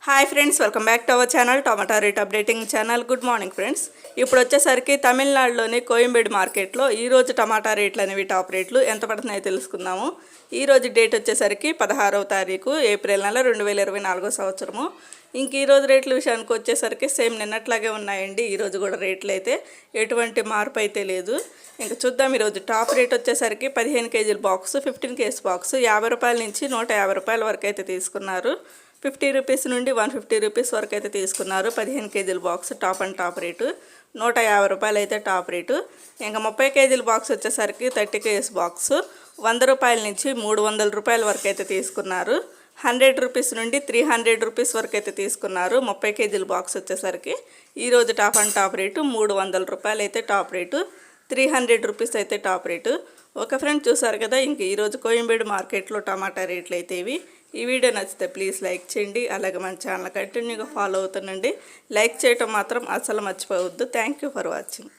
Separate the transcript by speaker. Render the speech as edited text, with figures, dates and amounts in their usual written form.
Speaker 1: Hi friends, welcome back to our channel tomato rate updating channel. Good morning friends. ఇప్పుడు వచ్చేసరికి తమిళనాడులోని కోయంబేడు మార్కెట్లో ఈరోజు టమాటా రేట్లు అనేవి టాప్ రేట్లు ఎంత పడుతున్నాయో తెలుసుకుందాము. ఈరోజు డేట్ వచ్చేసరికి 16వ తారీఖు ఏప్రిల్ నెల 2024 సంవత్సరము. ఇంక ఈరోజు రేట్ల విషయానికి వచ్చేసరికి సేమ్ నిన్నట్లాగే ఉన్నాయండి. ఈరోజు కూడా రేట్లు అయితే ఎటువంటి మార్పు అయితే లేదు. ఇంకా చూద్దాం. ఈరోజు టాప్ రేట్ వచ్చేసరికి 15 కేజీల బాక్స్, 15 కేజీ బాక్స్ 50 రూపాయల నుంచి 150 రూపాయల వరకు అయితే తీసుకున్నారు. 50 రూపీస్ నుండి 150 రూపీస్ వరకు అయితే తీసుకున్నారు. 15 కేజీల box top and top rate 150 రూపాయలు అయితే టాప్ రేటు. ఇంకా 30 కేజీల బాక్స్ వచ్చేసరికి 30 కేజీ బాక్స్ 100 రూపాయల నుంచి 300 రూపాయల వరకు అయితే తీసుకున్నారు. 100 రూపీస్ నుండి 300 రూపీస్ వరకు అయితే తీసుకున్నారు. 30 కేజీల బాక్స్ వచ్చేసరికి ఈరోజు టాప్ అండ్ టాప్ రేటు 300 రూపాయలు అయితే టాప్ రేటు, 300 రూపీస్ అయితే టాప్ రేటు. ఒక ఫ్రెండ్ చూసారు కదా, ఇంక ఈరోజు కోయంబేడు మార్కెట్లో టమాటా రేట్లు అయితే ఇవి. ఈ వీడియో నచ్చితే ప్లీజ్ లైక్ చేయండి. అలాగే మన ఛానల్ కంటిన్యూగా ఫాలో అవుతానండి. లైక్ చేయటం మాత్రం అసలు మర్చిపోవద్దు. Thank you for watching.